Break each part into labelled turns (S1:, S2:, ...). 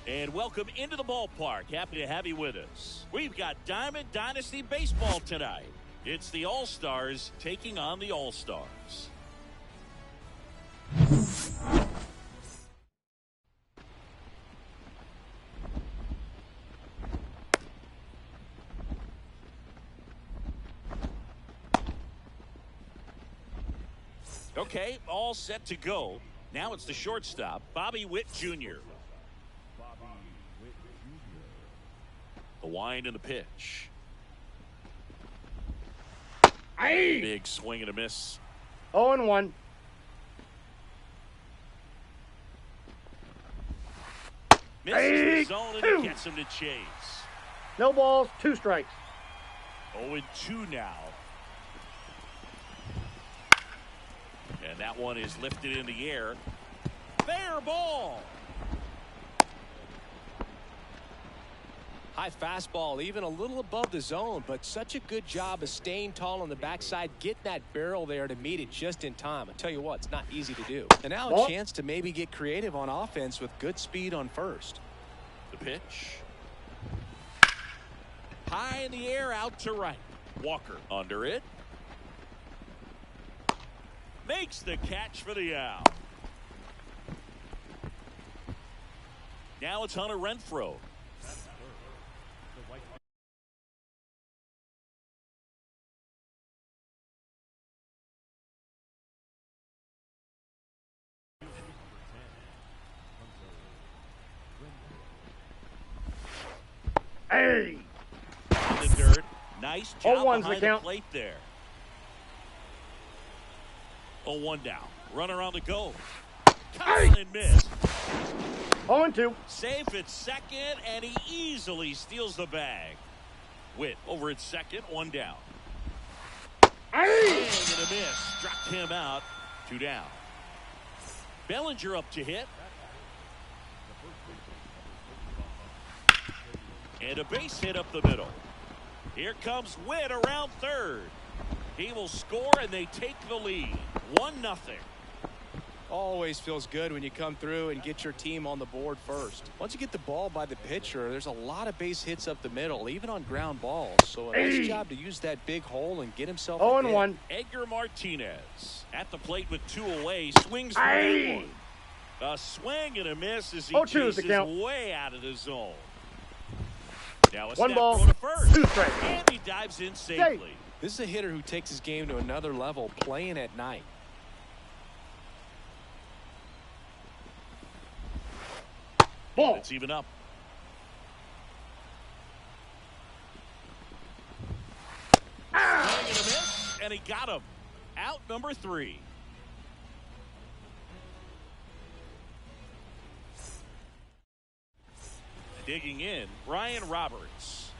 S1: And welcome into the ballpark. Happy to have you with us. We've got Diamond Dynasty Baseball tonight. It's the All-Stars taking on the All-Stars. Okay, all set to go. Now it's the shortstop, Bobby Witt Jr. The wind and the pitch.
S2: Aye.
S1: Big swing and a miss.
S2: 0-1.
S1: Misses the zone and it gets him to chase.
S2: No balls, 2 strikes.
S1: 0-2 now. And that one is lifted in the air. Fair ball.
S3: High fastball, even a little above the zone, but such a good job of staying tall on the backside, getting that barrel there to meet it just in time. I tell you what, it's not easy to do. And now a chance to maybe get creative on offense with good speed on first.
S1: The pitch. High in the air, out to right. Walker under it. Makes the catch for the out. Now it's Hunter Renfroe.
S2: Hey!
S1: In the dirt. Nice job behind the plate there. 0-1 down. Runner on the go. Cut and miss.
S2: 0-2.
S1: Safe at second, and he easily steals the bag. Witt over at second, 1 down.
S2: Hey!
S1: And a miss. Struck him out. 2 down. Bellinger up to hit. And a base hit up the middle. Here comes Witt around third. He will score, and they take the lead. 1-0.
S3: Always feels good when you come through and get your team on the board first. Once you get the ball by the pitcher, there's a lot of base hits up the middle, even on ground balls. So a nice job to use that big hole and get himself
S2: 0-1.
S1: Edgar Martinez at the plate with 2 away. Swings for that one. A swing and a miss as he chases way out of the zone. Now a
S2: 1
S1: step
S2: ball,
S1: go to first.
S2: 2 strikes.
S1: And he dives in safely.
S3: This is a hitter who takes his game to another level, playing at night.
S2: Ball.
S1: It's even up. Swing and a miss, and he got him. Out number 3. Digging in, Ryan Roberts.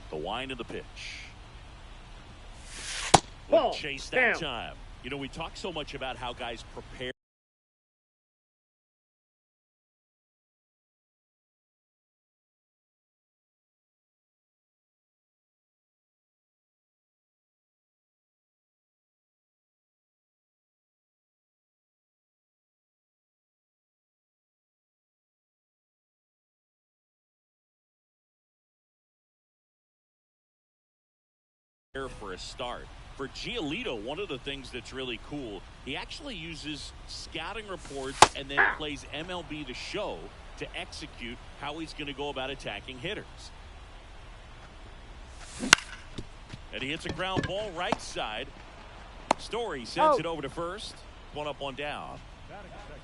S1: The wind of the pitch.
S2: Ball.
S1: Chase that time. You know, we talk so much about how guys prepare. For a start. For Giolito, one of the things that's really cool, he actually uses scouting reports and then plays MLB The Show to execute how he's going to go about attacking hitters. And he hits a ground ball right side. Story sends it over to first. 1 up, 1 down.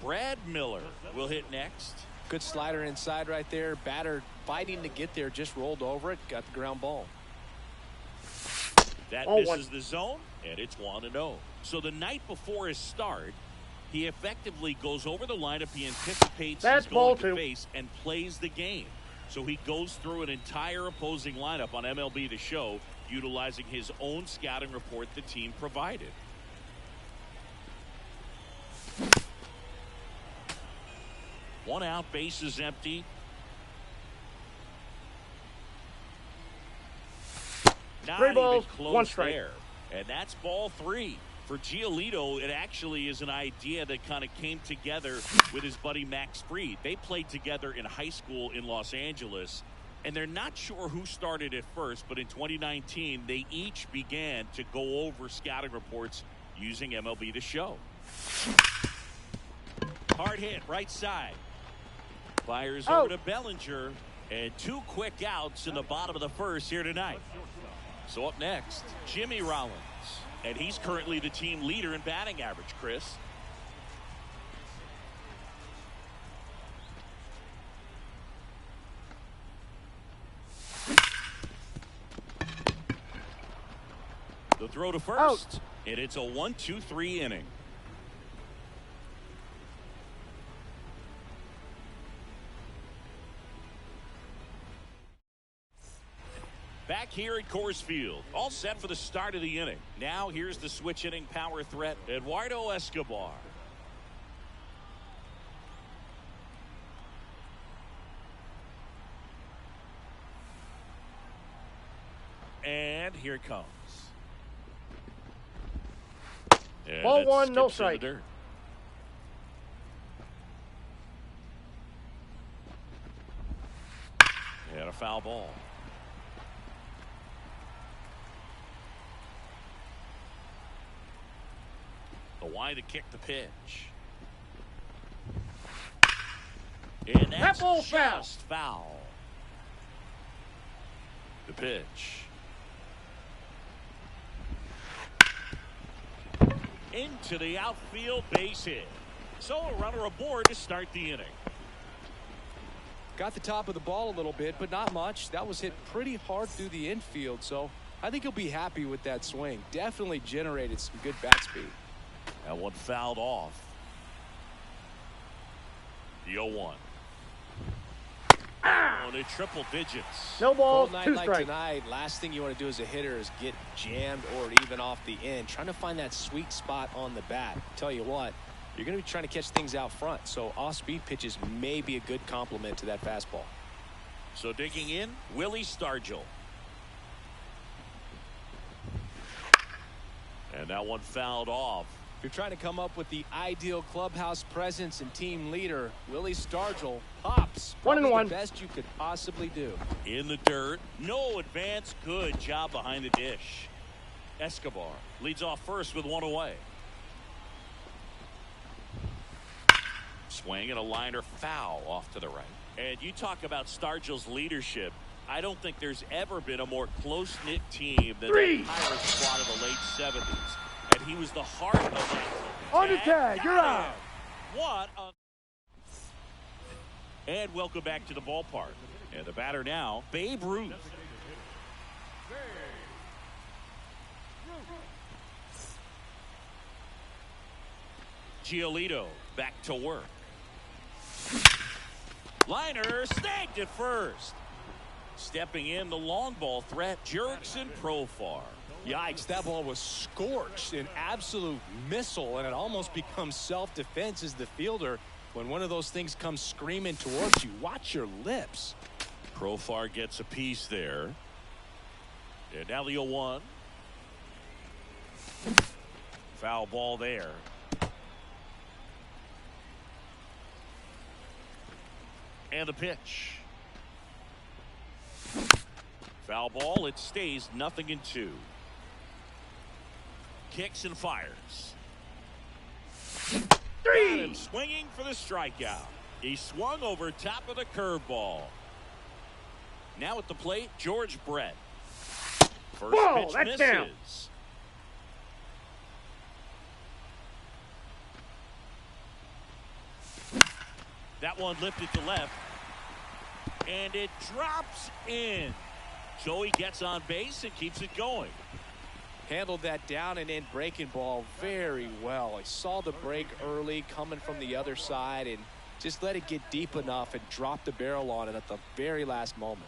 S1: Brad Miller will hit next.
S3: Good slider inside right there. Batter fighting to get there, just rolled over it, got the ground ball.
S1: That misses the zone, and it's 1-0. So the night before his start, he effectively goes over the lineup he anticipates he's going to face and plays the game. So he goes through an entire opposing lineup on MLB The Show, utilizing his own scouting report the team provided. One out, base is empty. Not
S2: 3 balls,
S1: even close
S2: 1 strike.
S1: there. And that's ball 3. For Giolito, it actually is an idea that kind of came together with his buddy Max Fried. They played together in high school in Los Angeles, and they're not sure who started it first, but in 2019, they each began to go over scouting reports using MLB The Show. Hard hit, right side. Fires over to Bellinger, and 2 quick outs in the bottom of the first here tonight. So up next, Jimmy Rollins. And he's currently the team leader in batting average, Chris. The throw to first. And it's a 1-2-3 inning. Back here at Coors Field, all set for the start of the inning. Now here's the switch hitting power threat, Eduardo Escobar. And here it comes. And
S2: ball 1, no strike.
S1: And a foul ball. The wide to kick the pitch. And that's just foul. The pitch. Into the outfield, base hit. So a runner aboard to start the inning.
S3: Got the top of the ball a little bit, but not much. That was hit pretty hard through the infield, so I think he'll be happy with that swing. Definitely generated some good bat speed.
S1: That one fouled off. The 0-1. On a triple digits.
S2: No balls,
S3: night
S2: 2
S3: like
S2: strikes.
S3: tonight, last thing you want to do as a hitter is get jammed or even off the end. Trying to find that sweet spot on the bat. Tell you what, you're going to be trying to catch things out front, so off-speed pitches may be a good complement to that fastball.
S1: So digging in, Willie Stargell. And that one fouled off.
S3: If you're trying to come up with the ideal clubhouse presence and team leader, Willie Stargell pops.
S2: 1-1.
S3: The best you could possibly do.
S1: In the dirt, no advance, good job behind the dish. Escobar leads off first with 1 away. Swing and a liner foul off to the right. And you talk about Stargell's leadership. I don't think there's ever been a more close-knit team than the Pirates squad of the late 70s. And he was the heart of that team.
S2: On the tag, you're out.
S1: What a... And welcome back to the ballpark. And the batter now, Babe Ruth. Giolito back to work. Liner snagged at first. Stepping in the long ball threat, Jurickson Profar.
S3: Yikes, that ball was scorched, an absolute missile, and it almost becomes self-defense as the fielder when one of those things comes screaming towards you. Watch your lips.
S1: Profar gets a piece there. And now the 0-1. Foul ball there. And the pitch. Foul ball, it stays 0-2. Kicks and fires.
S2: 3.
S1: And swinging for the strikeout. He swung over top of the curveball. Now at the plate, George Brett. First pitch
S2: that's
S1: misses.
S2: down.
S1: That one lifted to left. And it drops in. So he gets on base and keeps it going.
S3: Handled that down and in breaking ball very well. I saw the break early coming from the other side and just let it get deep enough and drop the barrel on it at the very last moment.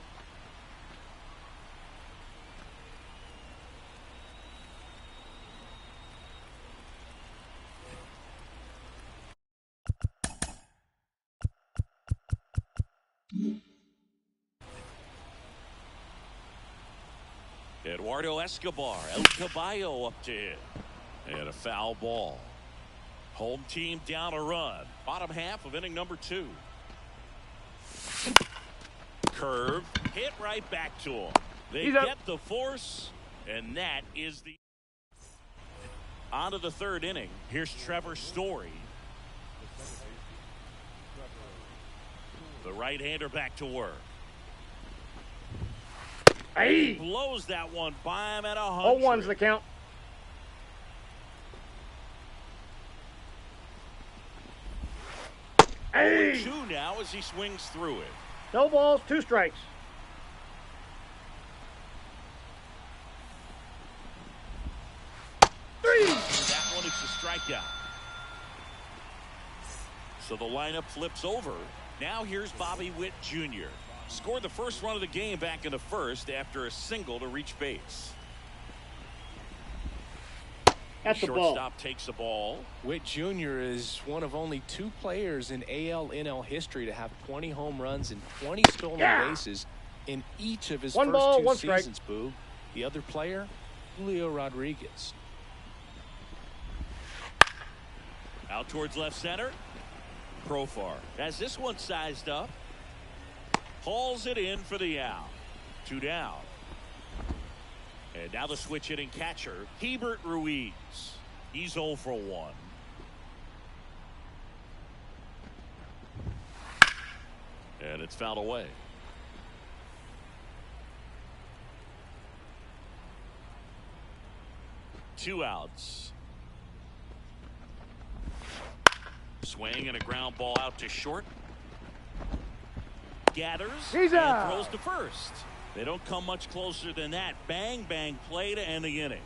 S1: Eduardo Escobar, El Caballo up to him. And a foul ball. Home team down a run. Bottom half of inning number 2. Curve. Hit right back to him. They get the force. And that is the... On to the 3rd inning. Here's Trevor Story. The right-hander back to work.
S2: Hey.
S1: He blows that one by him at 100.
S2: 0-1's the count. Hey.
S1: 2 now as he swings through it.
S2: No balls, 2 strikes.
S1: That one is the strikeout. So the lineup flips over. Now here's Bobby Witt Jr. Scored the first run of the game back in the 1st after a single to reach base.
S2: That's the ball.
S1: Shortstop takes the ball.
S3: Witt Jr. is one of only 2 players in AL/NL history to have 20 home runs and 20 stolen bases in each of his first 2 seasons, Boog. The other player, Julio Rodriguez.
S1: Out towards left center. Profar has this one sized up. Hauls it in for the out. 2 down. And now the switch hitting catcher, Hebert Ruiz. He's 0 for 1. And it's fouled away. Two outs. Swing and a ground ball out to short. Gathers and throws to first. They don't come much closer than that. Bang, bang play to end the inning.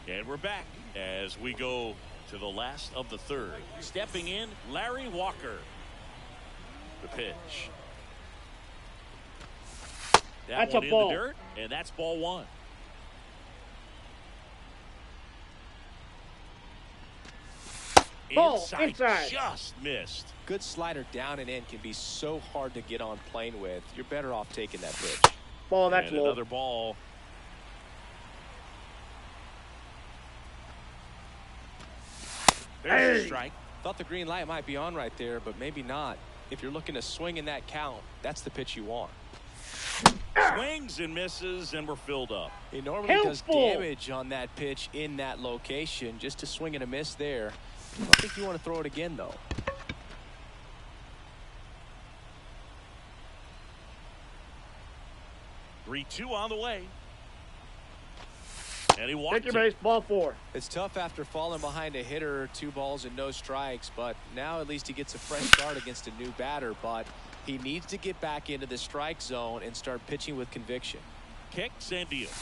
S1: And we're back as we go to the last of the 3rd. Stepping in, Larry Walker. The pitch.
S2: That's
S1: one
S2: a
S1: in
S2: ball.
S1: the dirt, and that's ball 1.
S2: Ball inside.
S1: Just missed.
S3: Good slider down and in can be so hard to get on plane with. You're better off taking that pitch.
S2: Ball, that's
S1: and
S2: low.
S1: Another ball. There's a strike.
S3: Thought the green light might be on right there, but maybe not. If you're looking to swing in that count, that's the pitch you want.
S1: Swings and misses, and we're filled up.
S3: He normally does damage on that pitch in that location. Just a swing and a miss there. I don't think you want to throw it again, though.
S1: Three-two on the way. And he walked.
S2: Take your base, ball 4.
S3: It's tough after falling behind a hitter, 2 balls and no strikes, but now at least he gets a fresh start against a new batter, but he needs to get back into the strike zone and start pitching with conviction.
S1: Kicks and deals.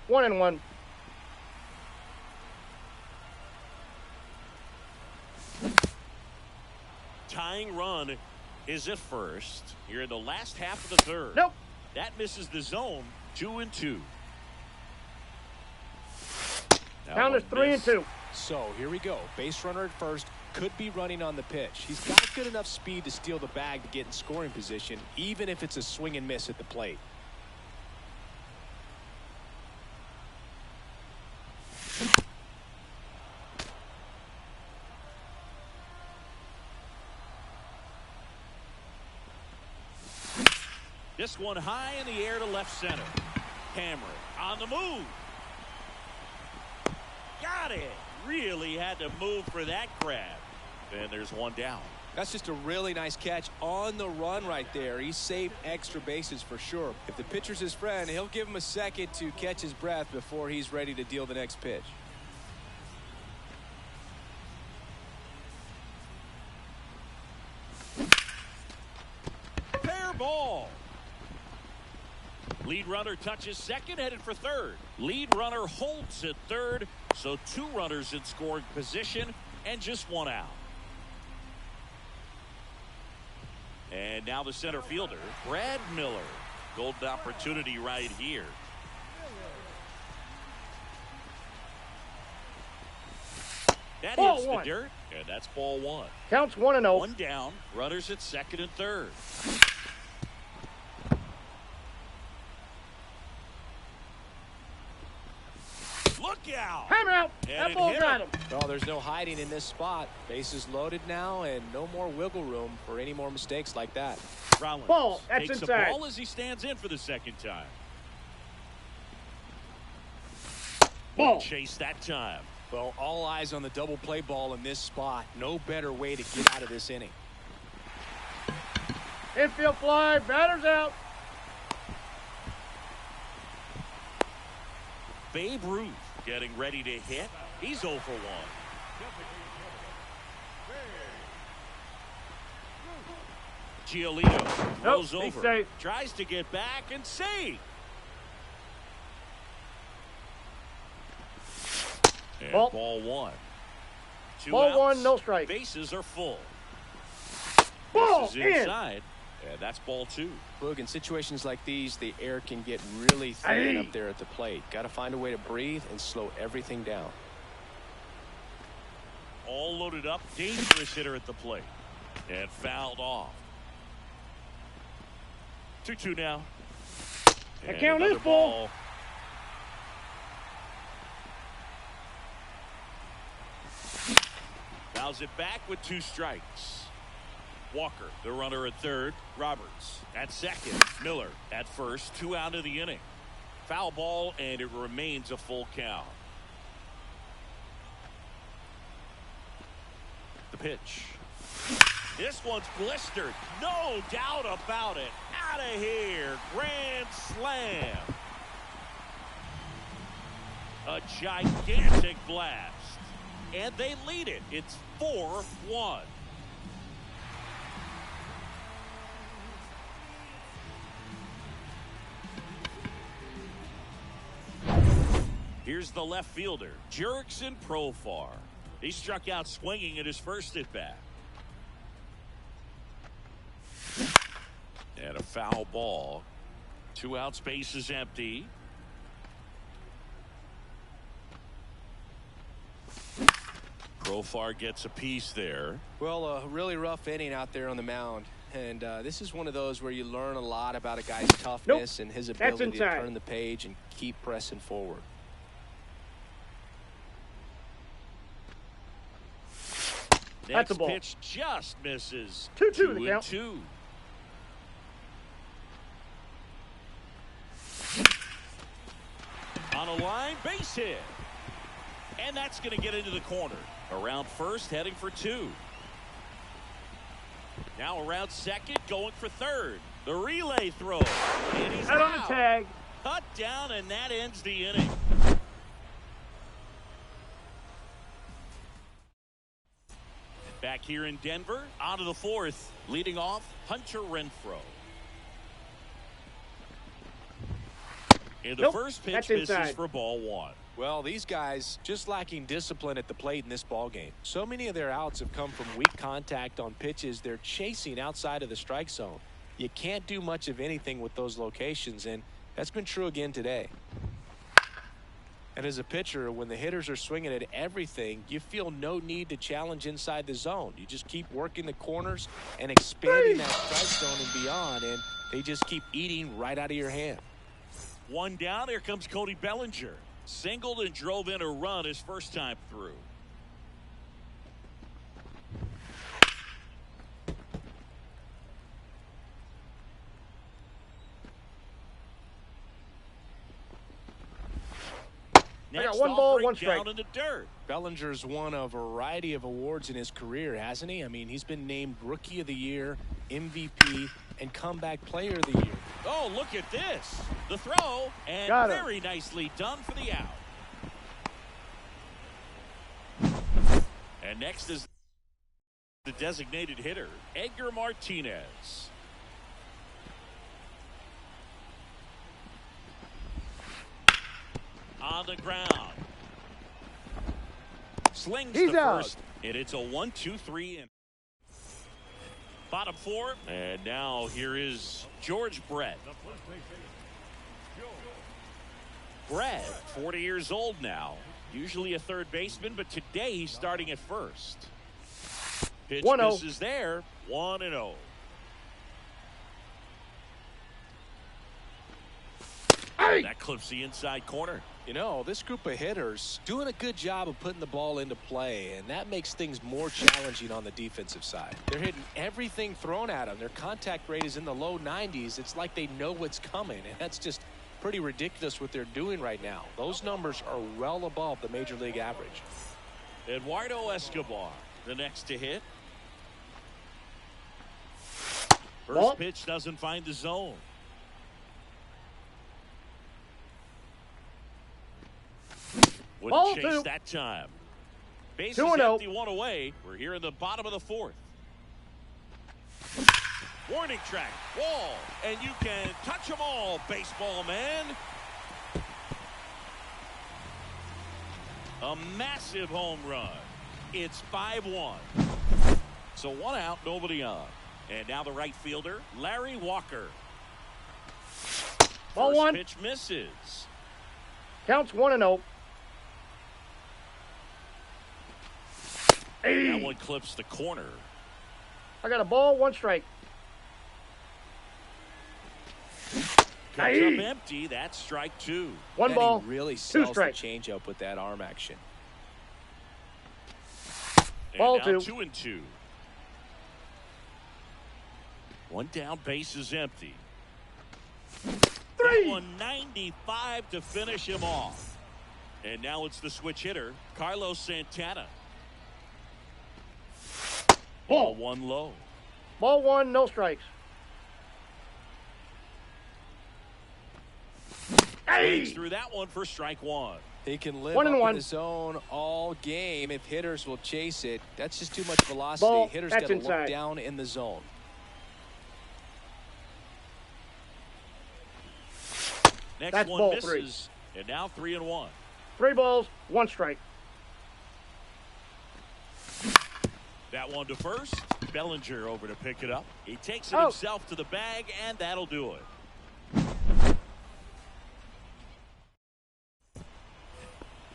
S2: 1-1.
S1: Tying run is at first. Here in the last half of the 3rd.
S2: Nope.
S1: That misses the zone. 2-2.
S2: Count is 3-2.
S3: So here we go. Base runner at first. Could be running on the pitch. He's got good enough speed to steal the bag to get in scoring position, even if it's a swing and miss at the plate.
S1: This one high in the air to left center. Cameron on the move. Got it. Really had to move for that grab. And there's one down.
S3: That's just a really nice catch on the run right there. He saved extra bases for sure. If the pitcher's his friend, he'll give him a second to catch his breath before he's ready to deal the next pitch.
S1: Fair ball. Lead runner touches second, headed for third. Lead runner holds at third, so 2 runners in scoring position and just 1 out. And now the center fielder, Brad Miller. Golden opportunity right here. That
S2: Ball
S1: hits
S2: one.
S1: the dirt, and that's ball one.
S2: Counts 1-0.
S1: One down, runners at second and third. Look out!
S2: Time out.
S1: And
S2: That ball
S1: hit
S2: got
S1: him.
S2: him.
S3: Well, there's no hiding in this spot. Bases loaded now, and no more wiggle room for any more mistakes like that.
S1: Rollins
S2: Ball. That's
S1: takes
S2: inside.
S1: the ball as he stands in for the second time.
S2: Ball.
S1: Chase that time.
S3: Well, all eyes on the double play ball in this spot. No better way to get out of this inning.
S2: Infield fly. Batter's out.
S1: Babe Ruth getting ready to hit. He's 0 for 1. Giolito throws
S2: Nope, he's
S1: over.
S2: safe.
S1: Tries to get back and save. And
S2: Ball.
S1: ball one. Two
S2: Ball
S1: outs.
S2: one, no strike.
S1: Bases are full.
S2: Ball
S1: This is
S2: in.
S1: inside. And that's ball two.
S3: Look, in situations like these, the air can get really thin
S2: Aye.
S3: up there at the plate. Got to find a way to breathe and slow everything down.
S1: All loaded up. Dangerous hitter at the plate. And fouled off. 2-2 now.
S2: The
S1: And
S2: count is
S1: another
S2: full.
S1: ball. Fouls it back with 2 strikes. Walker, the runner at third. Roberts at second. Miller at first. 2 out of the inning. Foul ball, and it remains a full count. The pitch. This one's blistered. No doubt about it. Out of here. Grand slam. A gigantic blast. And they lead it. It's 4-1. Here's the left fielder, Jurickson Profar. He struck out swinging at his first at bat. And a foul ball. 2 outs, base is empty. Profar gets a piece there.
S3: Well, a really rough inning out there on the mound. And this is one of those where you learn a lot about a guy's toughness and his ability to turn the page and keep pressing forward.
S1: Next
S2: That's a ball.
S1: pitch just misses.
S2: 2-2 the count.
S1: 2-2. On a line, base hit. And that's going to get into the corner. Around first, heading for 2. Now around second, going for third. The relay throw. And he's
S2: Out on the tag.
S1: Cut down, and that ends the inning. Back here in Denver, on to the fourth. Leading off, Hunter Renfroe. And the first pitch misses for ball one.
S3: Well, these guys just lacking discipline at the plate in this ballgame. So many of their outs have come from weak contact on pitches they're chasing outside of the strike zone. You can't do much of anything with those locations, and that's been true again today. And as a pitcher, when the hitters are swinging at everything, you feel no need to challenge inside the zone. You just keep working the corners and expanding that strike zone and beyond, and they just keep eating right out of your hand.
S1: One down. Here comes Cody Bellinger. Singled and drove in a run his first time through. Next,
S2: I got 1 ball, 1 strike.
S1: Down in the dirt.
S3: Bellinger's won a variety of awards in his career, hasn't he? I mean, he's been named Rookie of the Year, MVP, and Comeback Player of the Year.
S1: Oh, look at this. The throw, and very nicely done for the out. And next is the designated hitter, Edgar Martinez. On the ground. Slings the first, and it's a 1-2-3 and bottom 4. And now here is George Brett. Brett, 40 years old now. Usually a third baseman, but today he's starting at first. Pitch
S2: 1-0.
S1: misses there. 1-0.
S2: Hey!
S1: That clips the inside corner.
S3: You know, this group of hitters doing a good job of putting the ball into play, and that makes things more challenging on the defensive side. They're hitting everything thrown at them. Their contact rate is in the low 90s. It's like they know what's coming, and that's just pretty ridiculous what they're doing right now. Those numbers are well above the major league average.
S1: Eduardo Escobar, the next to hit. First pitch doesn't find the zone. Wouldn't chase that time. Bases empty, one away. We're here in the bottom of the fourth. Warning track, wall, and you can touch them all, baseball man. A massive home run. It's 5-1. So one out, nobody on. And now the right fielder, Larry Walker.
S2: Ball
S1: First
S2: one.
S1: pitch misses.
S2: Counts 1-0.
S1: That one clips the corner.
S2: I got a ball, 1 strike.
S1: Comes up empty. That's strike 2.
S2: 1
S3: and
S2: ball,
S3: he really
S2: 2
S3: sells the
S2: strikes.
S3: changeup with that arm action.
S1: And
S2: Ball
S1: now
S2: 2.
S1: 2-2. One down, base is empty.
S2: 3.
S1: That one 95 to finish him off. And now it's the switch hitter, Carlos Santana. Ball 1 low.
S2: Ball 1, no strikes.
S1: Swings through that one for strike 1.
S3: He can live
S2: 1-1.
S3: up in the zone all game if hitters will chase it. That's just too much velocity.
S2: Ball,
S3: Hitters
S2: that's
S3: got to
S2: inside.
S3: look down in the zone.
S1: Next
S2: That's
S1: one
S2: ball
S1: misses.
S2: 3.
S1: And now 3-1.
S2: 3 balls, 1 strike.
S1: That one to first. Bellinger over to pick it up. He takes it
S2: Oh.
S1: himself to the bag, and that'll do it.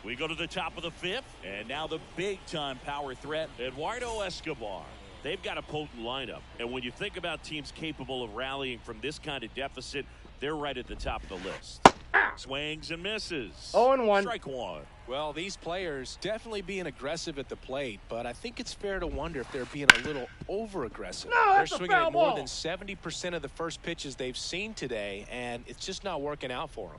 S1: We go to the top of the 5th, and now the big-time power threat, Eduardo Escobar. They've got a potent lineup, and when you think about teams capable of rallying from this kind of deficit, they're right at the top of the list. Swings and misses.
S2: 0-1.
S1: Strike 1.
S3: Well, these players definitely being aggressive at the plate, but I think it's fair to wonder if they're being a little over-aggressive.
S2: No,
S3: They're
S2: that's a
S3: swinging
S2: foul
S3: at more
S2: ball.
S3: than 70% of the first pitches they've seen today, and it's just not working out for them.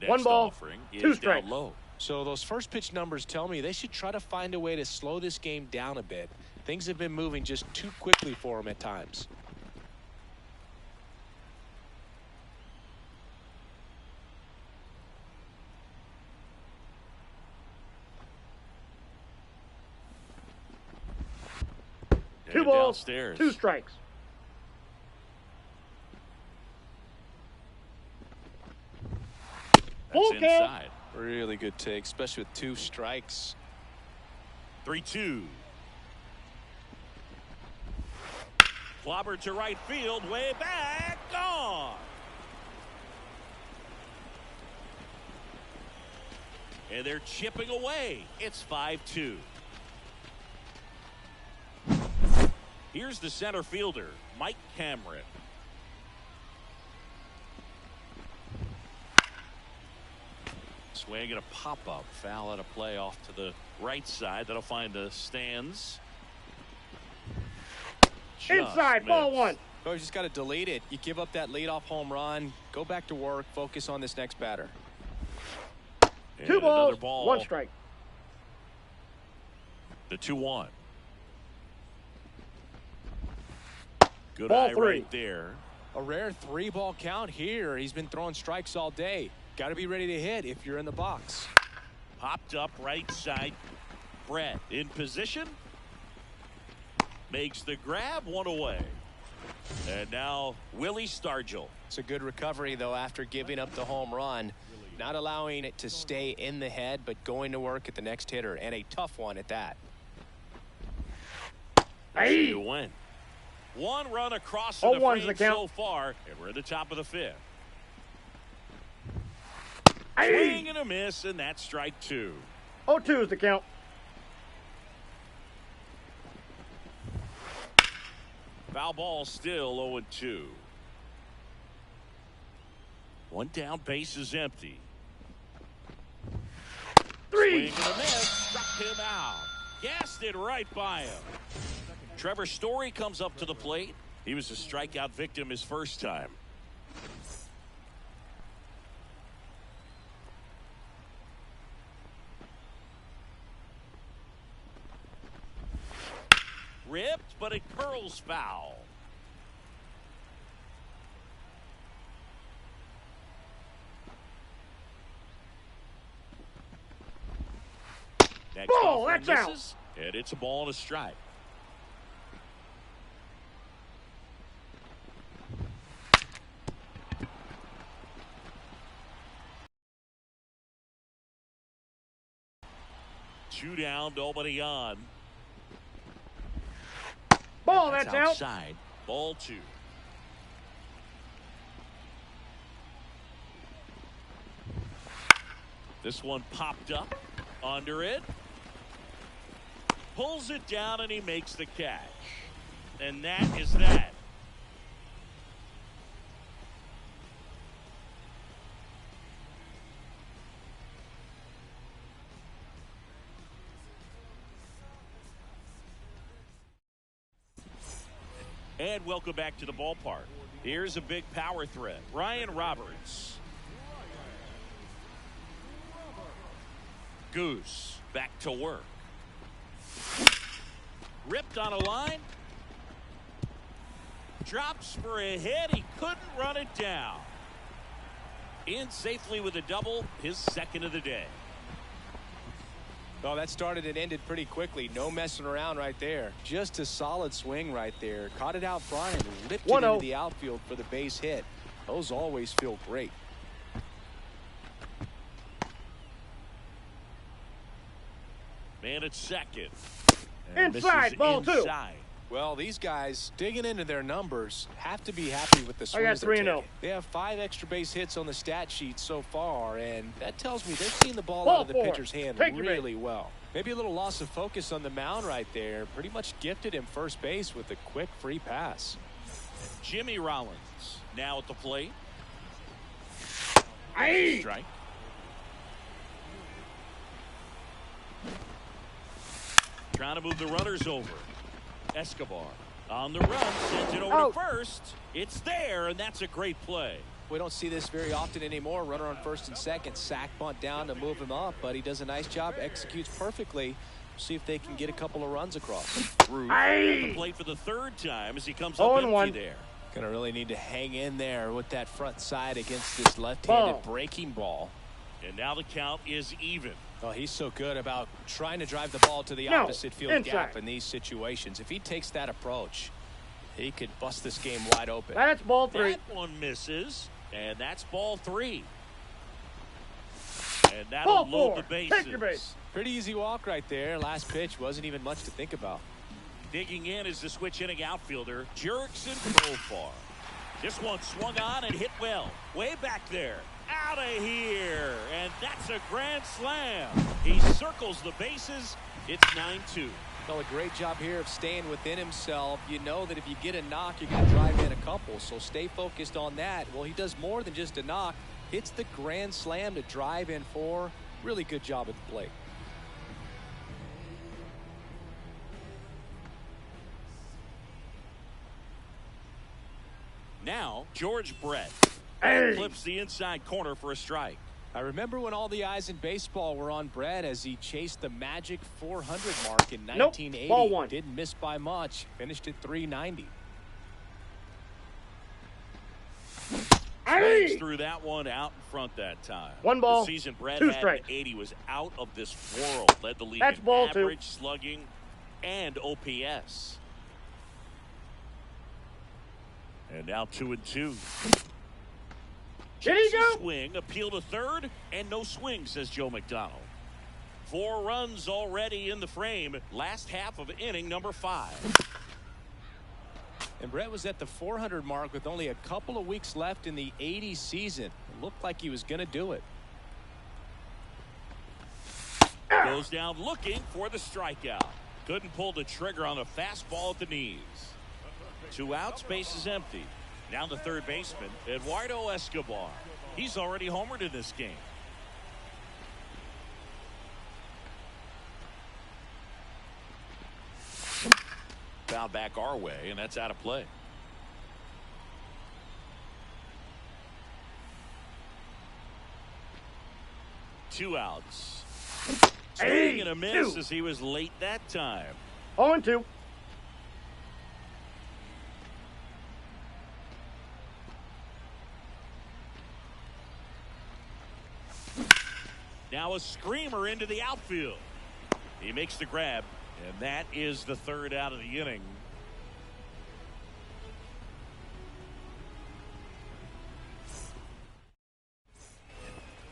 S1: Next
S2: 1 ball,
S1: offering
S2: 2
S1: is
S2: strikes.
S1: down low.
S3: So those first pitch numbers tell me they should try to find a way to slow this game down a bit. Things have been moving just too quickly for them at times.
S2: Two
S1: And
S2: balls,
S1: downstairs.
S2: 2 strikes.
S1: That's
S2: Okay.
S1: inside.
S3: Really good take, especially with 2 strikes.
S1: 3-2. Clobber to right field, way back, gone. And they're chipping away. It's 5-2. Here's the center fielder, Mike Cameron. Swing and a pop-up. Foul out of play off to the right side. That'll find the stands. Just
S2: Inside, ball
S1: missed.
S2: 1.
S3: Oh, you just got to delete it. You give up that leadoff home run. Go back to work. Focus on this next batter.
S1: And
S2: 2 balls,
S1: another ball.
S2: 1 strike.
S1: The 2-1. Good
S2: Ball
S1: eye
S2: 3.
S1: right there.
S3: A rare 3-ball count here. He's been throwing strikes all day. Got to be ready to hit if you're in the box.
S1: Popped up right side. Brett in position. Makes the grab, 1 away. And now Willie Stargell.
S3: It's a good recovery, though, after giving up the home run. Not allowing it to stay in the head, but going to work at the next hitter, and a tough one at that.
S2: Hey.
S1: You win. 1 run across
S2: Oh,
S1: the
S2: one's
S1: frame
S2: the count.
S1: so far, and we're at the top of the 5th. Swing and a miss, and that's strike 2.
S2: 0-2 is the count.
S1: Foul ball still 0-2. One down, base is empty.
S2: 3.
S1: Swing and a miss, struck him out. Gassed it right by him. Trevor Story comes up to the plate. He was a strikeout victim his first time. Ripped, but it curls foul. Next
S2: ball, that's
S1: misses, and it's a ball and a strike. Two down, nobody on.
S2: Ball, that's out.
S1: Outside. Ball 2. This one popped up under it. Pulls it down and he makes the catch. And that is that. And welcome back to the ballpark. Here's a big power threat. Ryan Roberts. Goose back to work. Ripped on a line. Drops for a hit. He couldn't run it down. In safely with a double, his second of the day.
S3: Well, that started and ended pretty quickly. No messing around right there. Just a solid swing right there. Caught it out front and lifted it into the outfield for the base hit. Those always feel great.
S1: Man at second.
S2: Inside, ball 2.
S3: Well, these guys digging into their numbers have to be happy with the swings.
S2: I got 3-0.
S3: They have 5 extra base hits on the stat sheet so far, and that tells me they've seen the ball out of the pitcher's hand really well. Maybe a little loss of focus on the mound right there. Pretty much gifted him first base with a quick free pass.
S1: Jimmy Rollins now at the plate. Strike. Trying to move the runners over. Escobar on the run, sends it over to first. It's there, and that's a great play.
S3: We don't see this very often anymore. Runner on first and second, sack bunt down to move him up, but he does a nice job, executes perfectly. See if they can get a couple of runs across.
S1: Ruth at the plate for the third time as he comes up empty there.
S3: Gonna really need to hang in there with that front side against this left-handed breaking ball.
S1: And now the count is even.
S3: Oh, he's so good about trying to drive the ball to the opposite field gap in these situations. If he takes that approach, he could bust this game wide open.
S2: That's ball 3.
S1: That one misses, and that's ball 3. And that'll load the bases.
S2: Take your base.
S3: Pretty easy walk right there. Last pitch wasn't even much to think about.
S1: Digging in is the switch hitting outfielder, Jurickson Profar. This one swung on and hit well. Way back there. Out of here. And that's a grand slam. He circles the bases. It's 9-2.
S3: Well, a great job here of staying within himself. You know that if you get a knock, you're going to drive in a couple. So stay focused on that. Well, he does more than just a knock. Hits the grand slam to drive in 4. Really good job at the plate.
S1: Now, George Brett flips the inside corner for a strike.
S3: I remember when all the eyes in baseball were on Brett as he chased the magic 400 mark in 1980.
S2: Ball 1.
S3: Didn't miss by much. Finished at 390.
S1: Threw that one out in front that time.
S2: 1 ball.
S1: The season Brett
S2: 2
S1: had
S2: strikes.
S1: 80 was out of this world. Led the league in
S2: ball
S1: average,
S2: 2.
S1: slugging, and OPS. And now 2-2.
S2: Did he go?
S1: Swing, appeal to third, and no swing, says Joe McDonald. 4 runs already in the frame. Last half of inning number 5.
S3: And Brett was at the 400 mark with only a couple of weeks left in the 80 season. It looked like he was going to do it.
S1: Goes down looking for the strikeout. Couldn't pull the trigger on the fastball at the knees. 2 outs, base is empty. Now the third baseman, Eduardo Escobar. He's already homered in this game. Foul back our way, and that's out of play. Two outs. Swing and a miss as he was late that time.
S2: 0-2.
S1: Now a screamer into the outfield. He makes the grab, and that is the third out of the inning.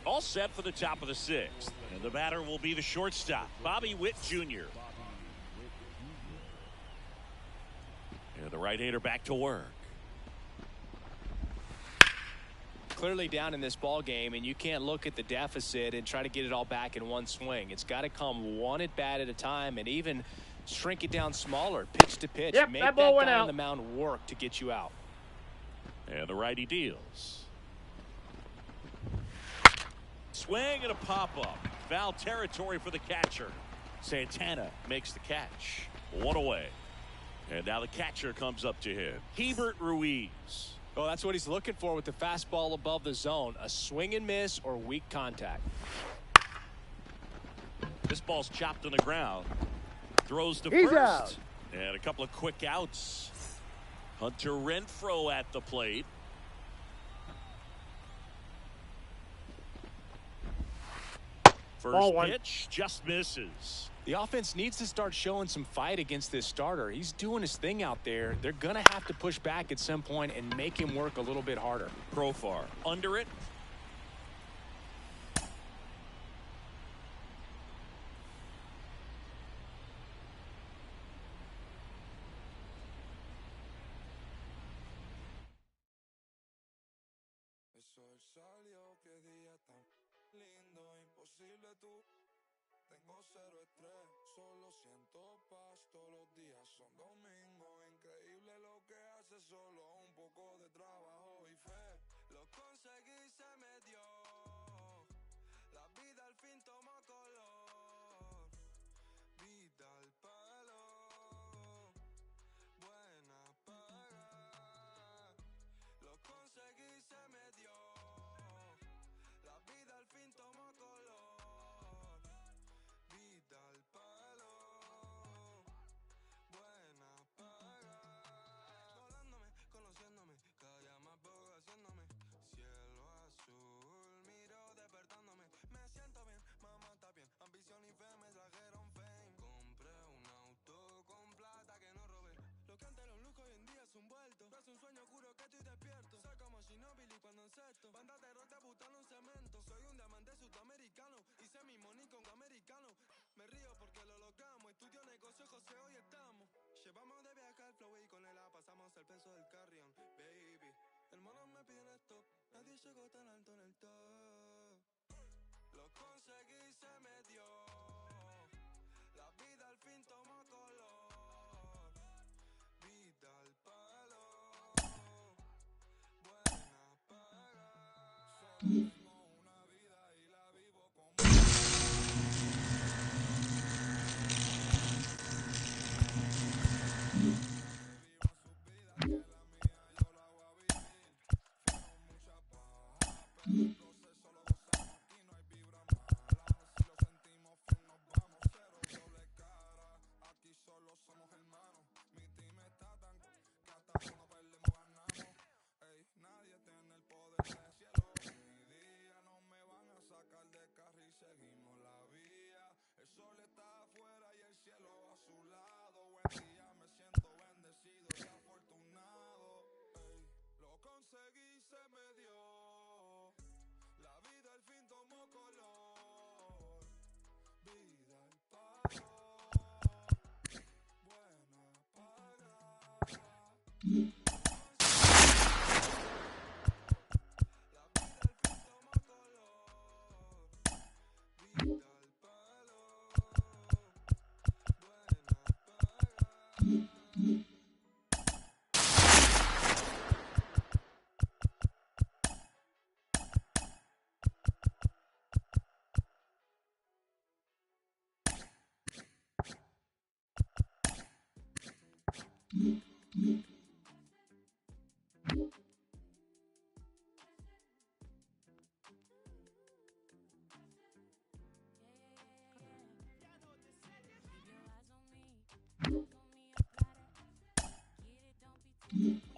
S1: All set for the top of the sixth. And the batter will be the shortstop, Bobby Witt Jr. And the right-hander back to work.
S3: Clearly down in this ball game, and you can't look at the deficit and try to get it all back in one swing. It's got to come one at bat at a time, and even shrink it down smaller, pitch to pitch.
S2: Yep,
S3: make
S2: that ball went
S3: guy
S2: out
S3: on the mound work to get you out.
S1: And the righty deals. Swing and a pop-up. Foul territory for the catcher. Santana makes the catch. One away. And now the catcher comes up to him. Hebert Ruiz.
S3: Well, that's what he's looking for with the fastball above the zone. A swing and miss or weak contact.
S1: This ball's chopped on the ground. Throws to
S2: He's
S1: first.
S2: out.
S1: And a couple of quick outs. Hunter Renfroe at the plate. First pitch just misses.
S3: The offense needs to start showing some fight against this starter. He's doing his thing out there. They're going to have to push back at some point and make him work a little bit harder.
S1: Profar under it.
S4: Tengo cero estrés, solo siento paz, todos los días son domingo, increíble lo que hace, solo un poco de trabajo y fe, lo conseguí, se me dio, la vida al fin tomó color, vida al palo, buena paga, lo conseguí, se me dio, la vida al fin tomó color. Al palo, buena paga, volándome, conociéndome, cada día más poco haciéndome, cielo azul, miro despertándome, me siento bien, mamá está bien, ambición y fe me trajeron fame, compré un auto con plata que no robé, lo que antes era un lujo hoy en día es un vuelto, es un sueño oscuro que estoy despierto, soy como Shinobi cuando encesto, banda de rock debutando en cemento, soy un diamante sudamericano, hice mi money con americano. Me río porque lo logramos, estudio negocio, José, hoy estamos. Llevamos de viaje al flow y con él pasamos el peso del carrion. Baby, hermanos me piden stop, nadie llegó tan alto en el top. Lo conseguí, se me dio, la vida al fin tomó color. Vida al palo, buena paga.
S5: Mm-hmm.